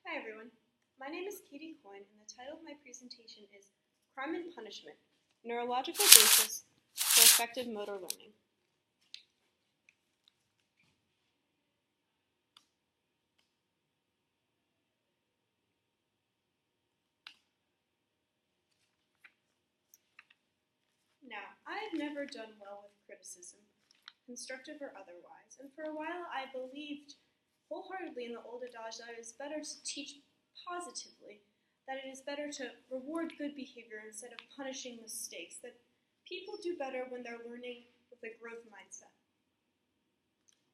Hi everyone, my name is Coyne and the title of my presentation is Crime and Punishment, Neurological Basis for Effective Motor Learning. Now, I have never done well with criticism, constructive or otherwise, and for a while I believed wholeheartedly in the old adage that it is better to teach positively, that it is better to reward good behavior instead of punishing mistakes, that people do better when they're learning with a growth mindset.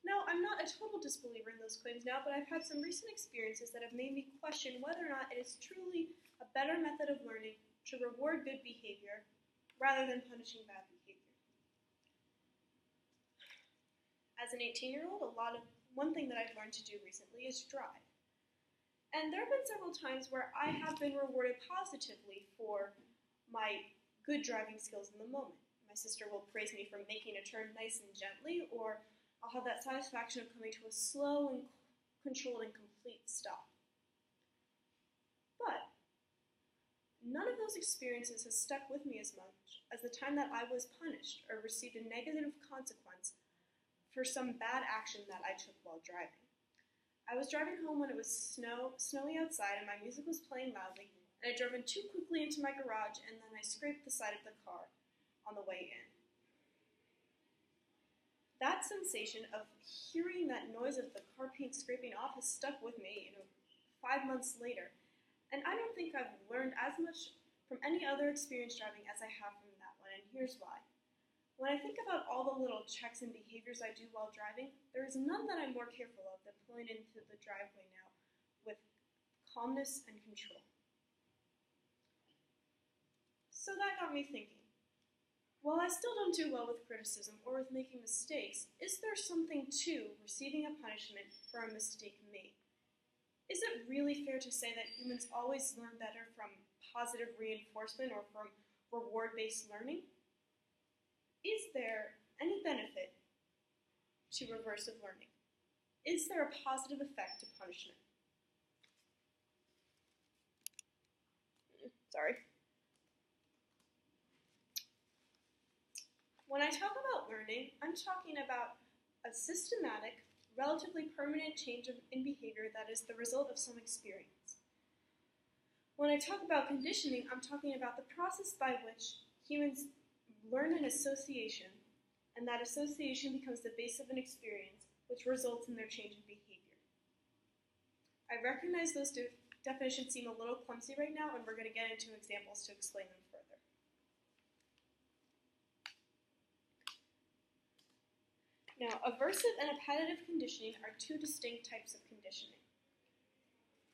Now, I'm not a total disbeliever in those claims now, but I've had some recent experiences that have made me question whether or not it is truly a better method of learning to reward good behavior rather than punishing bad behavior. As an 18-year-old, one thing that I've learned to do recently is drive. And there have been several times where I have been rewarded positively for my good driving skills in the moment. My sister will praise me for making a turn nice and gently, or I'll have that satisfaction of coming to a slow and controlled and complete stop. But none of those experiences has stuck with me as much as the time that I was punished or received a negative consequence for some bad action that I took while driving. I was driving home when it was snowy outside and my music was playing loudly, and I drove in too quickly into my garage and then I scraped the side of the car on the way in. That sensation of hearing that noise of the car paint scraping off has stuck with me 5 months later, and I don't think I've learned as much from any other experience driving as I have from that one, and here's why. When I think about all the little checks and behaviors I do while driving, there is none that I'm more careful of than pulling into the driveway now with calmness and control. So that got me thinking. While I still don't do well with criticism or with making mistakes, is there something to receiving a punishment for a mistake made? Is it really fair to say that humans always learn better from positive reinforcement or from reward-based learning? Is there any benefit to reversive learning? Is there a positive effect to punishment? Sorry. When I talk about learning, I'm talking about a systematic, relatively permanent change in behavior that is the result of some experience. When I talk about conditioning, I'm talking about the process by which humans learn an association, and that association becomes the base of an experience, which results in their change in behavior. I recognize those definitions seem a little clumsy right now, and we're going to get into examples to explain them further. Now, aversive and appetitive conditioning are two distinct types of conditioning.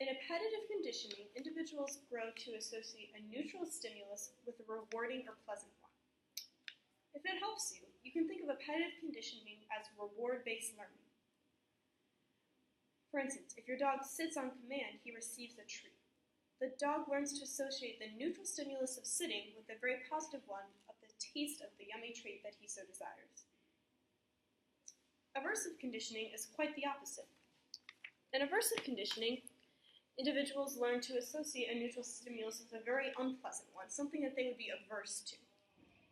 In appetitive conditioning, individuals grow to associate a neutral stimulus with a rewarding or pleasant one. If it helps you, you can think of appetitive conditioning as reward-based learning. For instance, if your dog sits on command, he receives a treat. The dog learns to associate the neutral stimulus of sitting with the very positive one of the taste of the yummy treat that he so desires. Aversive conditioning is quite the opposite. In aversive conditioning, individuals learn to associate a neutral stimulus with a very unpleasant one, something that they would be averse to.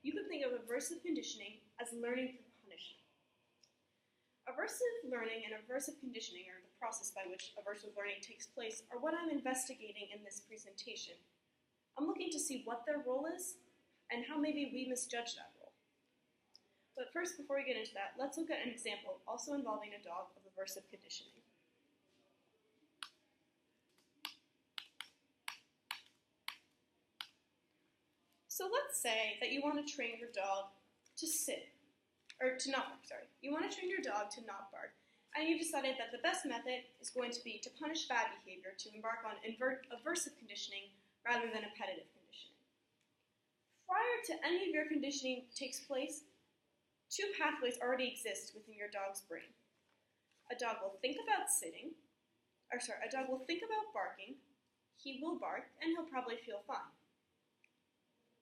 You can think of aversive conditioning as learning through punishment. Aversive learning and aversive conditioning, or the process by which aversive learning takes place, are what I'm investigating in this presentation. I'm looking to see what their role is and how maybe we misjudge that role. But first, before we get into that, let's look at an example also involving a dog of aversive conditioning. So let's say that you want to train your dog to not bark, You want to train your dog to not bark, and you've decided that the best method is going to be to punish bad behavior, to embark on aversive conditioning rather than appetitive conditioning. Prior to any of your conditioning takes place, two pathways already exist within your dog's brain. A dog will think about barking, he will bark, and he'll probably feel fine.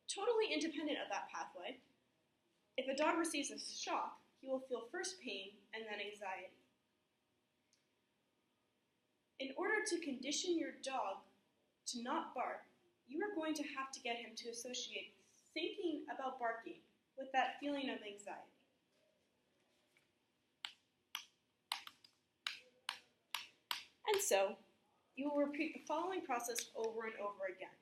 Totally independent of that pathway, if a dog receives a shock, he will feel first pain and then anxiety. In order to condition your dog to not bark, you are going to have to get him to associate thinking about barking with that feeling of anxiety. And so, you will repeat the following process over and over again.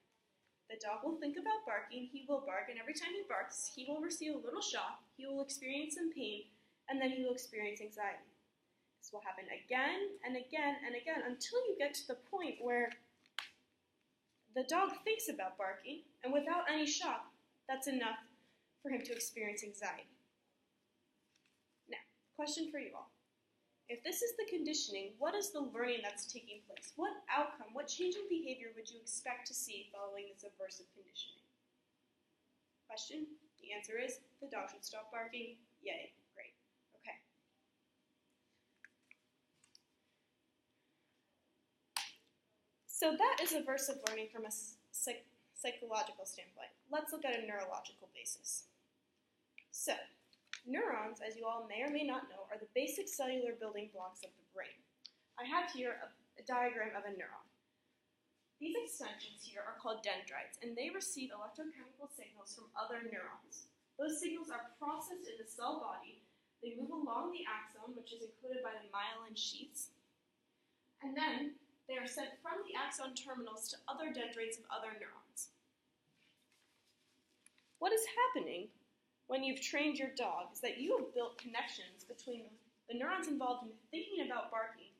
The dog will think about barking, he will bark, and every time he barks, he will receive a little shock, he will experience some pain, and then he will experience anxiety. This will happen again and again and again until you get to the point where the dog thinks about barking, and without any shock, that's enough for him to experience anxiety. Now, question for you all. If this is the conditioning, what is the learning that's taking place? What outcome, what change in behavior would you expect to see following this aversive conditioning? Question? The answer is the dog should stop barking. Yay, great. Okay. So that is aversive learning from a psychological standpoint. Let's look at a neurological basis. So, neurons, as you all may or may not know, are the basic cellular building blocks of the brain. I have here a diagram of a neuron. These extensions here are called dendrites, and they receive electrochemical signals from other neurons. Those signals are processed in the cell body. They move along the axon, which is included by the myelin sheaths, and then they are sent from the axon terminals to other dendrites of other neurons. What is happening when you've trained your dog is that you have built connections between the neurons involved in thinking about barking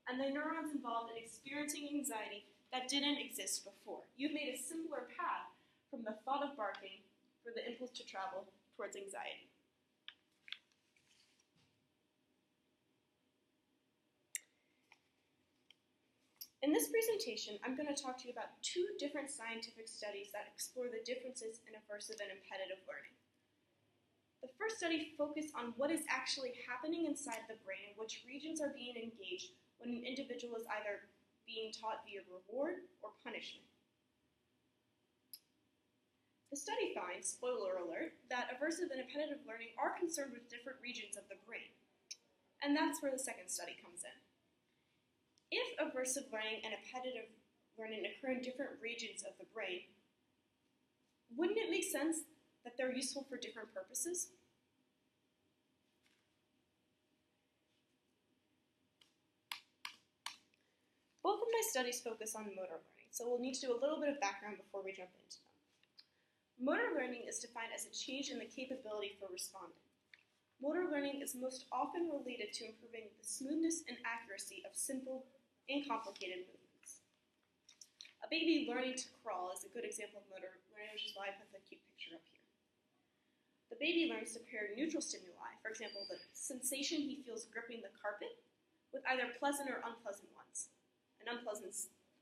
and the neurons involved in experiencing anxiety that didn't exist before. You've made a simpler path from the thought of barking for the impulse to travel towards anxiety. In this presentation, I'm going to talk to you about two different scientific studies that explore the differences in aversive and appetitive learning. The first study focused on what is actually happening inside the brain and which regions are being engaged when an individual is either being taught via reward or punishment. The study finds, spoiler alert, that aversive and appetitive learning are concerned with different regions of the brain. And that's where the second study comes in. If aversive learning and appetitive learning occur in different regions of the brain, wouldn't it make sense that they're useful for different purposes? Both of my studies focus on motor learning, so we'll need to do a little bit of background before we jump into them. Motor learning is defined as a change in the capability for responding. Motor learning is most often related to improving the smoothness and accuracy of simple and complicated movements. A baby learning to crawl is a good example of motor learning, which is why I put the cute picture up here. The baby learns to pair neutral stimuli, for example, the sensation he feels gripping the carpet, with either pleasant or unpleasant ones. An unpleasant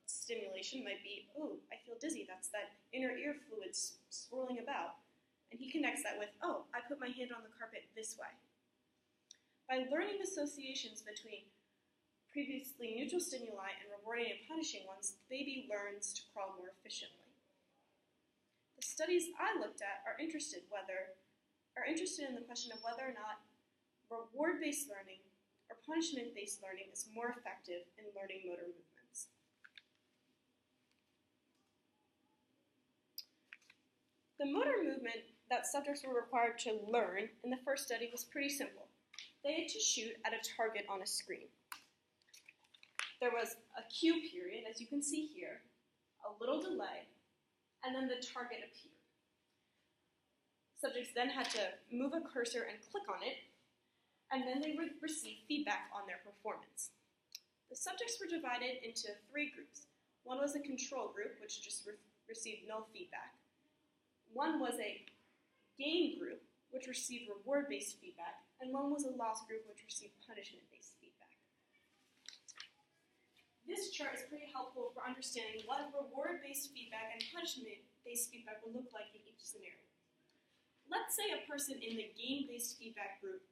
stimulation might be, ooh, I feel dizzy, that's that inner ear fluid swirling about. And he connects that with, oh, I put my hand on the carpet this way. By learning associations between previously neutral stimuli and rewarding and punishing ones, the baby learns to crawl more efficiently. The studies I looked at are interested in the question of whether or not reward-based learning or punishment-based learning is more effective in learning motor movements. The motor movement that subjects were required to learn in the first study was pretty simple. They had to shoot at a target on a screen. There was a cue period, as you can see here, a little delay, and then the target appeared. Subjects then had to move a cursor and click on it, and then they would receive feedback on their performance. The subjects were divided into three groups. One was a control group, which just received no feedback. One was a gain group, which received reward-based feedback, and one was a loss group, which received punishment-based feedback. This chart is pretty helpful for understanding what reward-based feedback and punishment-based feedback will look like in each scenario. Let's say a person in the gain-based feedback group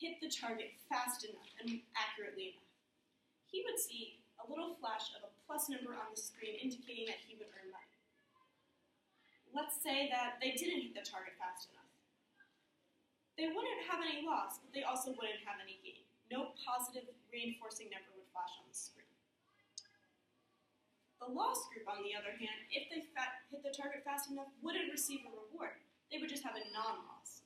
hit the target fast enough and accurately enough. He would see a little flash of a plus number on the screen indicating that he would earn money. Let's say that they didn't hit the target fast enough. They wouldn't have any loss, but they also wouldn't have any gain. No positive reinforcing number would flash on the screen. The lost group, on the other hand, if they hit the target fast enough, wouldn't receive a reward. They would just have a non-loss.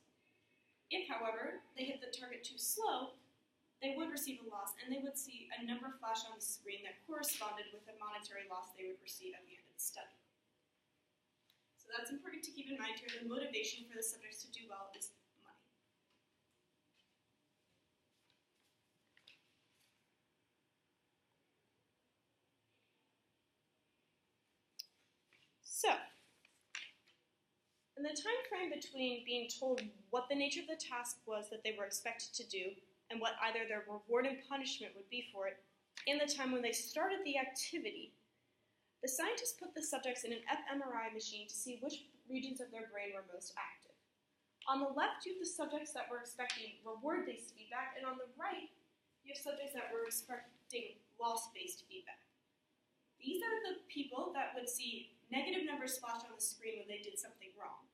If, however, they hit the target too slow, they would receive a loss, and they would see a number flash on the screen that corresponded with the monetary loss they would receive at the end of the study. So that's important to keep in mind here. The motivation for the subjects to do well is money. So, in the time frame between being told what the nature of the task was that they were expected to do and what either their reward and punishment would be for it, and the time when they started the activity, the scientists put the subjects in an fMRI machine to see which regions of their brain were most active. On the left, you have the subjects that were expecting reward-based feedback, and on the right, you have subjects that were expecting loss-based feedback. These are the people that would see negative numbers flash on the screen when they did something wrong.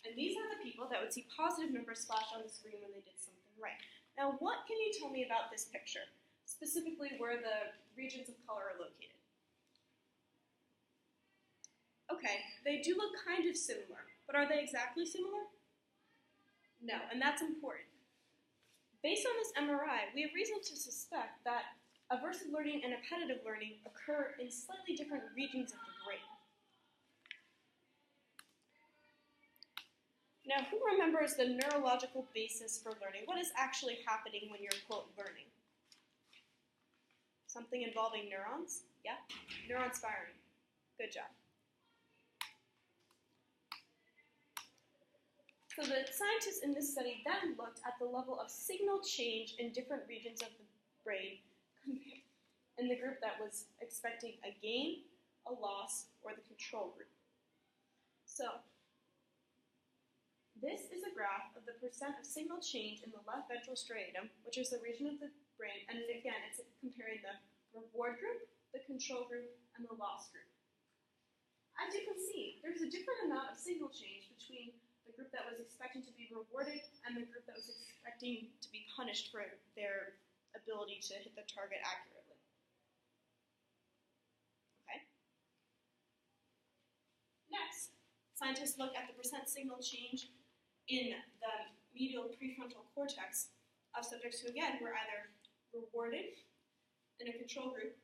And these are the people that would see positive numbers flash on the screen when they did something right. Now, what can you tell me about this picture, specifically where the regions of color are located? Okay, they do look kind of similar, but are they exactly similar? No, and that's important. Based on this MRI, we have reason to suspect that aversive learning and appetitive learning occur in slightly different regions of the brain. Now, who remembers the neurological basis for learning? What is actually happening when you're, quote, learning? Something involving neurons? Yeah? Neurons firing. Good job. So the scientists in this study then looked at the level of signal change in different regions of the brain in the group that was expecting a gain, a loss, or the control group. So this is a graph of the percent of signal change in the left ventral striatum, which is the region of the brain, and again, it's comparing the reward group, the control group, and the loss group. As you can see, there's a different amount of signal change between the group that was expecting to be rewarded and the group that was expecting to be punished for their ability to hit the target accurately. Okay. Next, scientists look at the percent signal change in the medial prefrontal cortex of subjects who, again, were either rewarded in a control group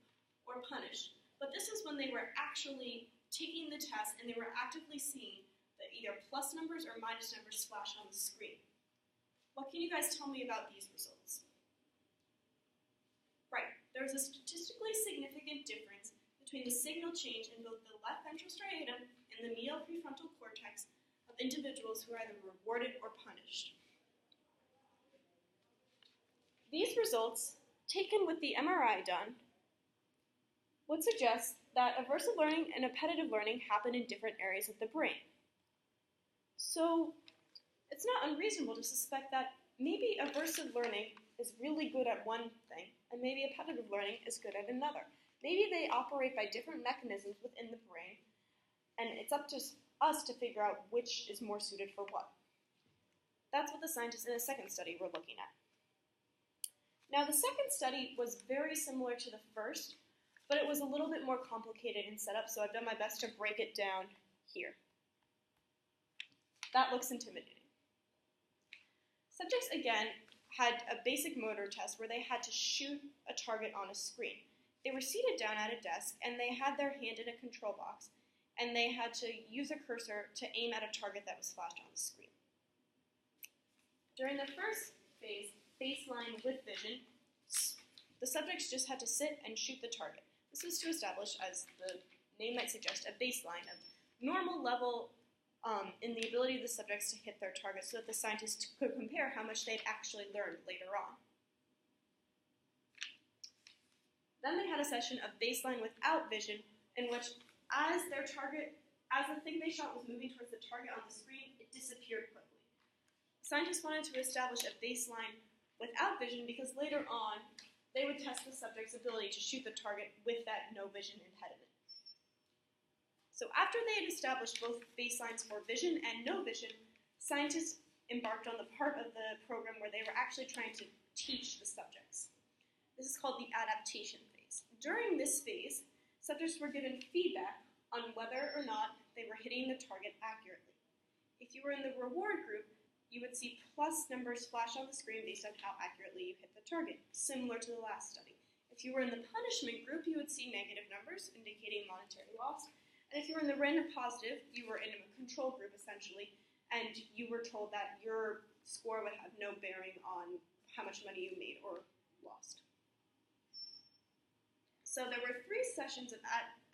or punished. But this is when they were actually taking the test and they were actively seeing the either plus numbers or minus numbers flash on the screen. What can you guys tell me about these results? Right, there's a statistically significant difference between the signal change in both the left ventral striatum and the medial prefrontal cortex of individuals who are either rewarded or punished. These results, taken with the MRI done, would suggest that aversive learning and appetitive learning happen in different areas of the brain. So it's not unreasonable to suspect that maybe aversive learning is really good at one thing, and maybe appetitive learning is good at another. Maybe they operate by different mechanisms within the brain, and it's up to us to figure out which is more suited for what. That's what the scientists in the second study were looking at. Now, the second study was very similar to the first, but it was a little bit more complicated in setup, so I've done my best to break it down here. That looks intimidating. Subjects, again, had a basic motor test where they had to shoot a target on a screen. They were seated down at a desk, and they had their hand in a control box, and they had to use a cursor to aim at a target that was flashed on the screen. During the first phase, baseline with vision, the subjects just had to sit and shoot the target. This was to establish, as the name might suggest, a baseline of normal level in the ability of the subjects to hit their targets so that the scientists could compare how much they'd actually learned later on. Then they had a session of baseline without vision in which as the thing they shot was moving towards the target on the screen, it disappeared quickly. Scientists wanted to establish a baseline without vision because later on they would test the subject's ability to shoot the target with that no vision impediment. So after they had established both baselines for vision and no vision, scientists embarked on the part of the program where they were actually trying to teach the subjects. This is called the adaptation phase. During this phase, subjects were given feedback on whether or not they were hitting the target accurately. If you were in the reward group, you would see plus numbers flash on the screen based on how accurately you hit the target, similar to the last study. If you were in the punishment group, you would see negative numbers indicating monetary loss. And if you were in the random positive, you were in a control group essentially, and you were told that your score would have no bearing on how much money you made or lost. So there were 3 sessions of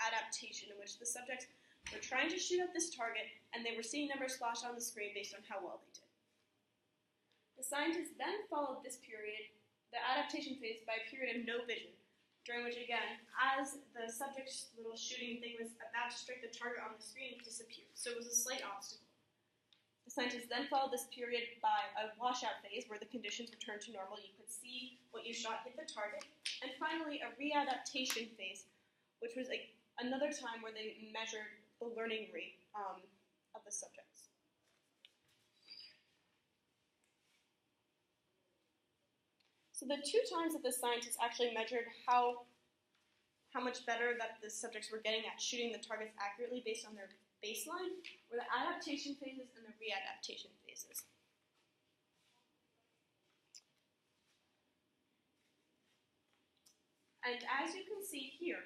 adaptation in which the subjects were trying to shoot at this target, and they were seeing numbers flash on the screen based on how well they did. The scientists then followed this period, the adaptation phase, by a period of no vision, during which, again, as the subject's little shooting thing was about to strike the target on the screen, it disappeared. So it was a slight obstacle. The scientists then followed this period by a washout phase where the conditions returned to normal. You could see what you shot hit the target. And finally, a readaptation phase, which was another time where they measured the learning rate of the subjects. So the 2 times that the scientists actually measured how much better that the subjects were getting at shooting the targets accurately based on their baseline were the adaptation phases and the readaptation phases. And as you can see here,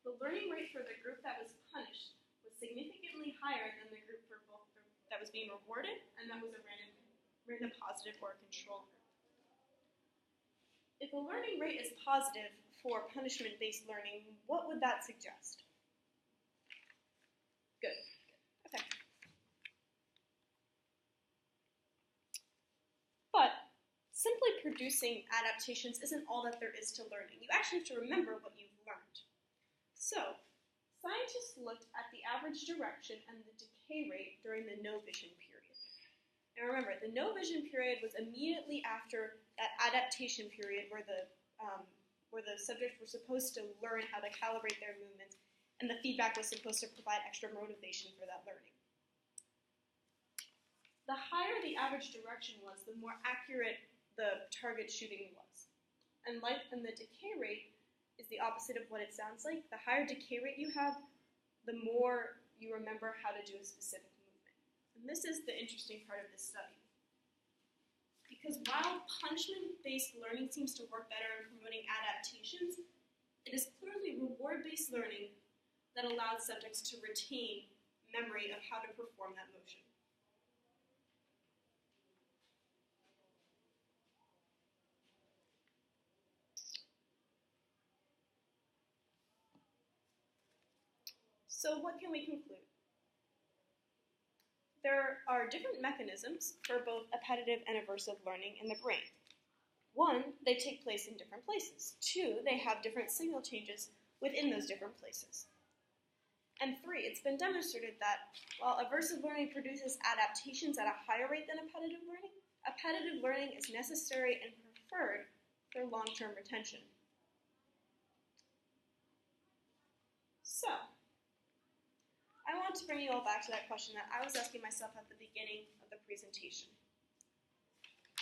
the learning rate for the group that was punished was significantly higher than the group for both that was being rewarded and that was a random positive or a control group. If the learning rate is positive for punishment-based learning, what would that suggest? Good. Okay. But simply producing adaptations isn't all that there is to learning. You actually have to remember what you've learned. So, scientists looked at the average direction and the decay rate during the no vision period. Now remember, the no vision period was immediately after that adaptation period where the subjects were supposed to learn how to calibrate their movements, and the feedback was supposed to provide extra motivation for that learning. The higher the average direction was, the more accurate the target shooting was. And the decay rate is the opposite of what it sounds like. The higher decay rate you have, the more you remember how to do a specific movement. And this is the interesting part of this study. Because while punishment-based learning seems to work better in promoting adaptations, it is clearly reward-based learning that allows subjects to retain memory of how to perform that motion. So what can we conclude? There are different mechanisms for both appetitive and aversive learning in the brain. 1, they take place in different places. 2, they have different signal changes within those different places. And 3, it's been demonstrated that while aversive learning produces adaptations at a higher rate than appetitive learning is necessary and preferred for long-term retention. So, I want to bring you all back to that question that I was asking myself at the beginning of the presentation.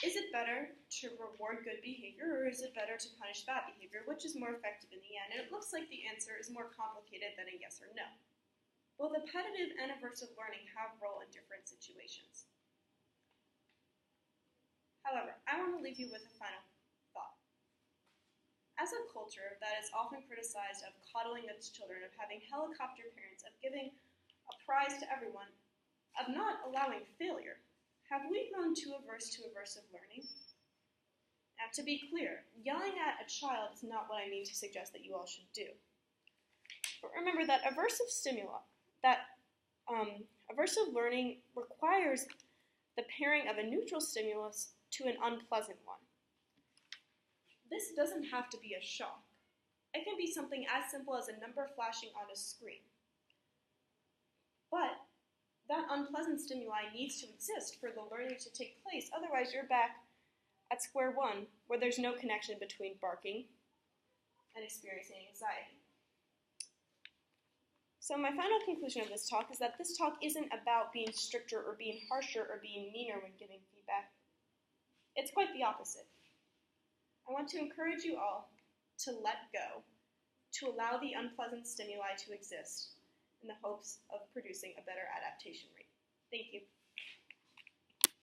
Is it better to reward good behavior, or is it better to punish bad behavior? Which is more effective in the end? And it looks like the answer is more complicated than a yes or no. Both appetitive and aversive learning have a role in different situations. However, I want to leave you with a final thought. As a culture that is often criticized of coddling its children, of having helicopter parents, of giving a prize to everyone, of not allowing failure, have we grown too averse to aversive learning? Now, to be clear, yelling at a child is not what I mean to suggest that you all should do. But remember that aversive learning requires the pairing of a neutral stimulus to an unpleasant one. This doesn't have to be a shock. It can be something as simple as a number flashing on a screen. But that unpleasant stimuli needs to exist for the learning to take place. Otherwise, you're back at square one, where there's no connection between barking and experiencing anxiety. So my final conclusion of this talk is that this talk isn't about being stricter or being harsher or being meaner when giving feedback. It's quite the opposite. I want to encourage you all to let go, to allow the unpleasant stimuli to exist in the hopes of producing a better adaptation rate. Thank you.